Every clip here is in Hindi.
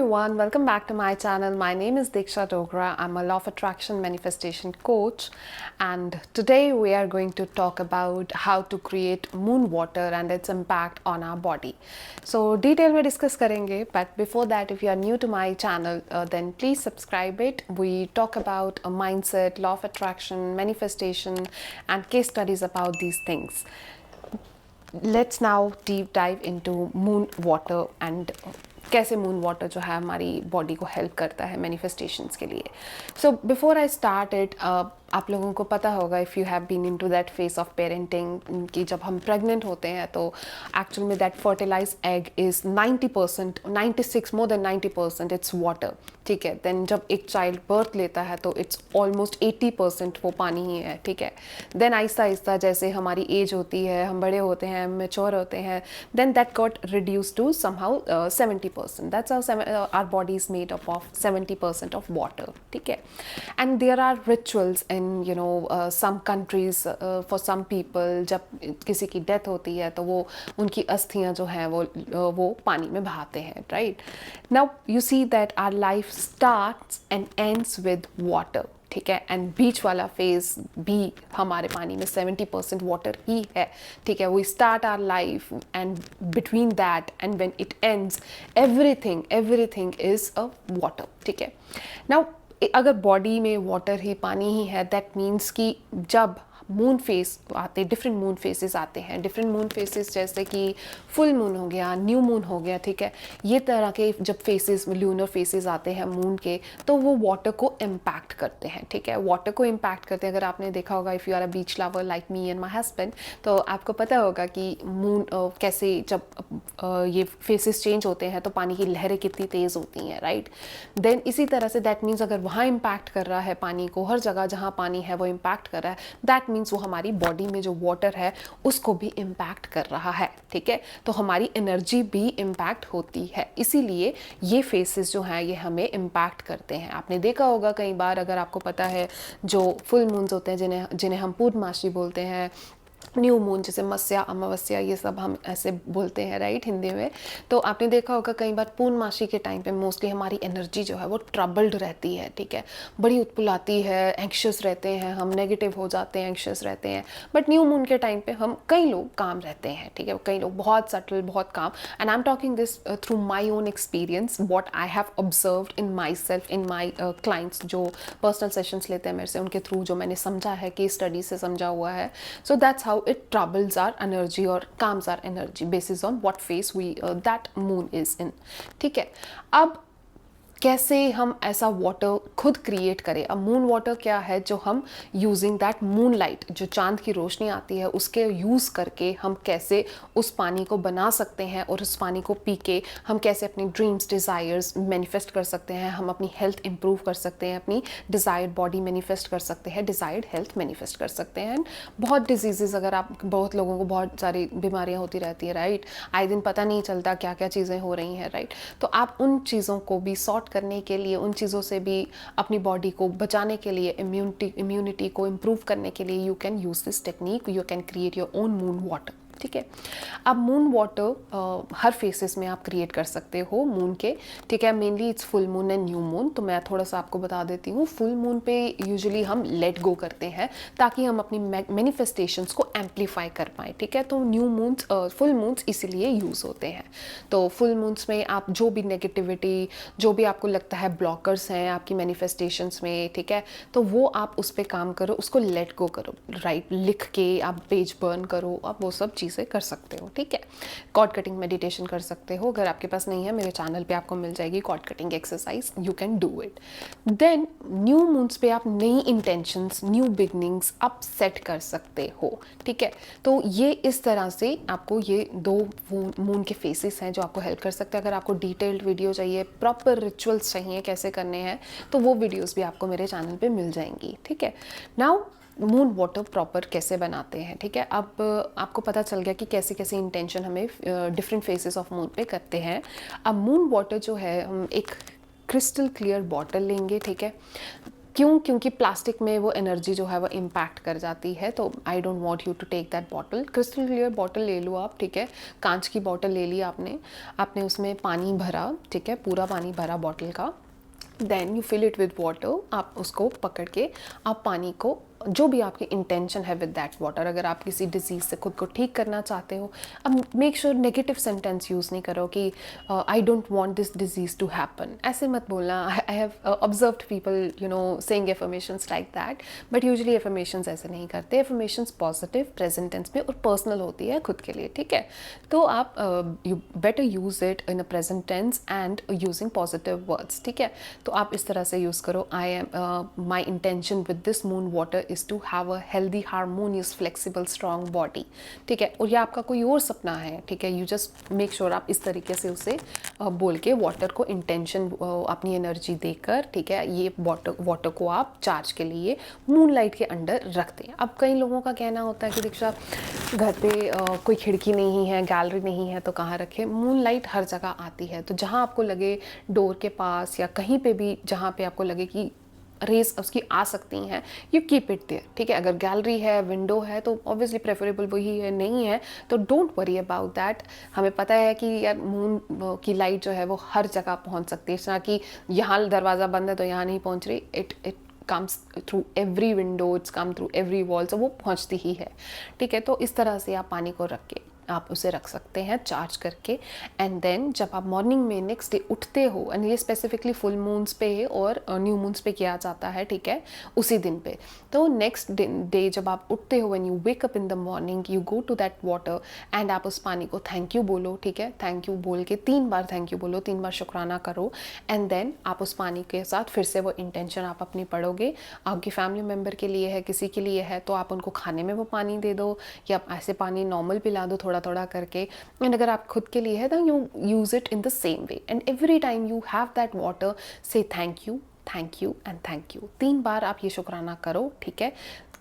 everyone, welcome back to my channel. My name is Diksha Dogra. I'm a law of attraction manifestation coach, and today we are going to talk about how to create moon water and its impact on our body. So detail में discuss करेंगे, but before that, if you are new to my channel, then please subscribe it. We talk about a mindset, law of attraction, manifestation, and case studies about these things. Let's now deep dive into moon water and कैसे मून वाटर जो है हमारी बॉडी को हेल्प करता है मैनिफेस्टेशंस के लिए. So before I start it, आप लोगों को पता होगा if you have been into that phase of parenting कि जब हम प्रेग्नेंट होते हैं तो एक्चुअल में that fertilize egg is 90%, 96, more than 90% it's water. ठीक है. देन जब एक चाइल्ड बर्थ लेता है तो इट्स ऑलमोस्ट 80% वो पानी ही है. ठीक है. देन आहिस्ता आहिस्ता जैसे हमारी एज होती है, हम बड़े होते हैं, मेच्योर होते हैं, then that got reduce to somehow 70%. That's how our body is made up of 70% of water. ठीक है. And there are rituals in some countries for some people. जब किसी की डेथ होती है तो वो उनकी अस्थियां जो हैं वो पानी में बहाते हैं. Right. Now you see that our life starts and ends with water. ठीक है. एंड बीच वाला फेज भी हमारे पानी में 70% वाटर ही है. ठीक है. We start our life and between that and when it ends everything is a water. ठीक है. नाउ अगर बॉडी में वाटर ही, पानी ही है, दैट मीन्स कि जब मून फेस आते, डिफरेंट मून फेसेस आते हैं. डिफरेंट मून फेसेस जैसे कि फुल मून हो गया, न्यू मून हो गया. ठीक है. ये तरह के जब फेसेस, ल्यूनर फेसेस आते हैं मून के, तो वो वाटर को इम्पैक्ट करते हैं. ठीक है. वाटर को इम्पैक्ट करते हैं. अगर आपने देखा होगा, if you are a beach lover like me and my husband, तो आपको पता होगा कि मून कैसे जब ये फेसेस चेंज होते हैं तो पानी की लहरें कितनी तेज़ होती हैं. राइट. देन इसी तरह से दैट मीन्स अगर वहाँ इम्पैक्ट कर रहा है पानी को, हर जगह जहाँ पानी है वो इम्पैक्ट कर रहा है, दैट मीन्स वो हमारी बॉडी में जो वाटर है उसको भी इम्पैक्ट कर रहा है. ठीक है. तो हमारी एनर्जी भी इम्पैक्ट होती है. इसीलिए ये फेसेस जो हैं ये हमें इम्पैक्ट करते हैं. आपने देखा होगा कई बार, अगर आपको पता है, जो फुल मून्स होते हैं जिन्हें हम पूर्णमासी बोलते हैं, न्यू मून जैसे मत्स्या, अमावस्या, ये सब हम ऐसे बोलते हैं. राइट. हिंदी में. तो आपने देखा होगा कई बार पूर्णमासी के टाइम पे मोस्टली हमारी एनर्जी जो है वो ट्रबल्ड रहती है. ठीक है. बड़ी उत्पुलाती है, एंक्शियस रहते हैं हम, नेगेटिव हो जाते हैं, एंक्शियस रहते हैं. बट न्यू मून के टाइम पे हम, कई लोग काम रहते हैं. ठीक है. कई लोग बहुत सटल, बहुत काम. And I am talking this through my own experience, what I have observed in my self, in my clients जो पर्सनल सेशंस लेते हैं मेरे से, उनके थ्रू जो मैंने समझा है, केस स्टडी से समझा हुआ है. So that's how it troubles our energy or calms our energy basis on what phase that moon is in. ठीक है. अब कैसे हम ऐसा वाटर खुद क्रिएट करें. अब मून वाटर क्या है, जो हम यूजिंग दैट मून लाइट, जो चांद की रोशनी आती है उसके यूज़ करके हम कैसे उस पानी को बना सकते हैं, और उस पानी को पी के हम कैसे अपनी ड्रीम्स, डिज़ायर्स मैनिफेस्ट कर सकते हैं, हम अपनी हेल्थ इंप्रूव कर सकते हैं, अपनी डिज़ायर्ड बॉडी मैनिफेस्ट कर सकते हैं, डिज़ायर्ड हेल्थ मैनिफेस्ट कर सकते हैं. बहुत डिजीज़, अगर आप, बहुत लोगों को बहुत सारी बीमारियाँ होती रहती है. राइट. आए दिन पता नहीं चलता क्या क्या चीज़ें हो रही हैं. राइट. तो आप उन चीज़ों को भी सॉर्ट करने के लिए, उन चीज़ों से भी अपनी बॉडी को बचाने के लिए, इम्यूनिटी को इम्प्रूव करने के लिए, you can use this technique. You can create your own moon water. ठीक है. अब मून वाटर हर फेसेस में आप क्रिएट कर सकते हो मून के. ठीक है. Mainly it's full moon and new moon. तो मैं थोड़ा सा आपको बता देती हूँ. फुल मून पे यूजुअली हम लेट गो करते हैं ताकि हम अपनी मैनिफेस्टेशंस को एम्पलीफाई कर पाएँ. ठीक है. तो न्यू मून्स, फुल मून्स इसीलिए यूज़ होते हैं. तो फुल मून्स में आप जो भी नेगेटिविटी, जो भी आपको लगता है ब्लॉकर्स हैं आपकी मैनिफेस्टेशंस में, ठीक है, तो वो आप उस पर काम करो, उसको लेट गो करो. राइट. लिख के आप पेज बर्न करो, आप वो सब चीज़ें कर सकते हो. ठीक है. कॉर्ड कटिंग मेडिटेशन कर सकते हो. अगर आपके पास नहीं है, मेरे चैनल पे आपको मिल जाएगी cord cutting exercise. You can do it. Then new moons पे आप नई इंटेंशंस, न्यू बिगनिंग्स आप सेट कर सकते हो. ठीक है. तो ये इस तरह से आपको ये दो मून के फेसेस हैं जो आपको हेल्प कर सकते हैं. अगर आपको डिटेल्ड वीडियो चाहिए, प्रॉपर रिचुअल्स चाहिए कैसे करने हैं, तो वो वीडियोस भी आपको मेरे चैनल पे मिल जाएंगी. ठीक है. नाउ मून वाटर प्रॉपर कैसे बनाते हैं. ठीक है. अब आपको पता चल गया कि कैसे कैसे इंटेंशन हमें डिफरेंट फेसेस ऑफ मून पे करते हैं. अब मून वाटर जो है, हम एक क्रिस्टल क्लियर बॉटल लेंगे. ठीक है. क्यों? क्योंकि प्लास्टिक में वो एनर्जी जो है वो इम्पैक्ट कर जाती है। तो I don't want you to take that bottle. Crystal clear bottle ले लो आप, ठीक है, कांच की बॉटल ले ली आपने, आपने उसमें पानी भरा, ठीक है, पूरा पानी भरा बॉटल का, then you fill it with water. आप उसको पकड़ के आप पानी को, जो भी आपकी इंटेंशन है विद दैट वाटर, अगर आप किसी डिजीज़ से खुद को ठीक करना चाहते हो, अब make sure negative sentence use नहीं करो कि I don't want this disease to happen, ऐसे मत बोलना। I have observed people you know saying affirmations like that, but usually affirmations ऐसे नहीं करते। एफर्मेशंस पॉजिटिव, प्रेजेंट टेंस में और पर्सनल होती है, खुद के लिए, ठीक है। तो आप you better use it in a present tense and using positive words, ठीक है। तो आप इस तरह से यूज़ करो, I am my intention with this moon water is to have a healthy, harmonious, flexible, strong body, ठीक है। और ये आपका कोई और सपना है, ठीक है, यू जस्ट मेक श्योर आप इस तरीके से उसे बोल के वाटर को इंटेंशन, अपनी एनर्जी देकर, ठीक है, ये वाटर को आप चार्ज के लिए मून लाइट के अंडर रखते हैं। अब कई लोगों का कहना होता है कि दीक्षा घर पे कोई खिड़की नहीं है, गैलरी नहीं है, तो कहाँ रखें? मून लाइट हर जगह आती है, तो जहाँ आपको लगे डोर के पास या कहीं पे भी जहाँ पे आपको लगे कि रेस उसकी आ सकती हैं, यू कीप इट देयर, ठीक है। अगर गैलरी है, विंडो है, तो ऑब्वियसली प्रेफरेबल वही है, नहीं है तो डोंट वरी अबाउट दैट। हमें पता है कि यार मून की लाइट जो है वो हर जगह पहुंच सकती है, ना कि यहाँ दरवाज़ा बंद है तो यहाँ नहीं पहुंच रही, it comes through every window, it's come through every wall, तो वो पहुंचती ही है, ठीक है। तो इस तरह से आप पानी को रख के आप उसे रख सकते हैं चार्ज करके। एंड देन जब आप मॉर्निंग में नेक्स्ट डे उठते हो, एंड ये स्पेसिफिकली फुल मून्स पे और न्यू मून्स पे किया जाता है, ठीक है, उसी दिन पे। तो नेक्स्ट डे जब आप उठते हो, when you wake up in the morning, you go to that water and आप उस पानी को थैंक यू बोलो, ठीक है। थैंक यू बोल के 3 बार थैंक यू बोलो, 3 बार शुक्राना करो। एंड देन आप उस पानी के साथ फिर से वो इंटेंशन आप अपनी पढ़ोगे। आपकी फैमिली मेम्बर के लिए है, किसी के लिए है, तो आप उनको खाने में वो पानी दे दो, या ऐसे पानी नॉर्मल पिला दो थोड़ा थोड़ा करके। एंड अगर आप खुद के लिए है तो you use it in the same way, and every time you have that water say thank you and thank you. 3 बार आप ये शुक्राना करो, ठीक है,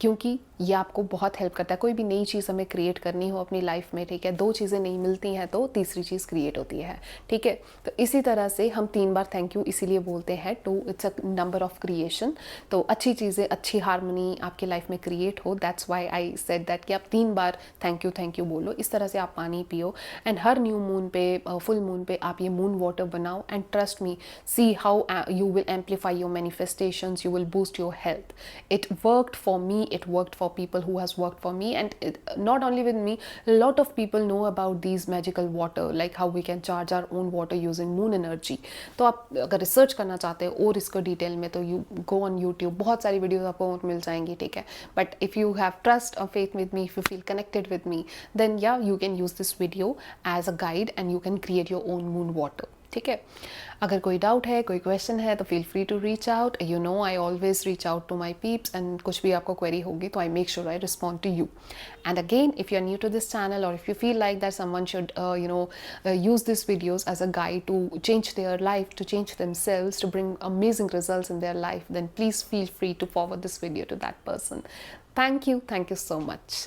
क्योंकि ये आपको बहुत हेल्प करता है। कोई भी नई चीज़ हमें क्रिएट करनी हो अपनी लाइफ में, ठीक है, 2 चीज़ें नहीं मिलती हैं तो तीसरी चीज़ क्रिएट होती है, ठीक है। तो इसी तरह से हम 3 बार थैंक यू इसीलिए बोलते हैं, two it's a number of creation. तो अच्छी चीज़ें, अच्छी हारमोनी आपकी लाइफ में क्रिएट हो, that's why I said that कि आप 3 बार थैंक यू बोलो। इस तरह से आप पानी पियो, एंड हर न्यू मून पे, फुल मून पे आप ये मून वाटर बनाओ, and trust me, see how you will amplify your manifestations, you will boost your health. It worked for me, it worked for people who has worked for me, and not only with me, a lot of people know about these magical water, like how we can charge our own water using moon energy. तो आप अगर रिसर्च करना चाहते हो और इसको डिटेल में, तो यू गो ऑन यूट्यूब, बहुत सारी वीडियोस आपको मिल जाएंगी, ठीक है। But if you have trust और faith with me, if you feel connected with me, then yeah you can use this video as a guide and you can create your own moon water, ठीक है। अगर कोई डाउट है, कोई क्वेश्चन है, तो feel free to reach out. You know I always reach out to my peeps, and कुछ भी आपको क्वेरी होगी तो I make sure I respond to you. And again, if you are new to this channel, और if you feel like that someone should use these videos as a guide to change their life, to change themselves, to bring amazing results in their life, then please feel free to forward this video to that person. Thank you so much.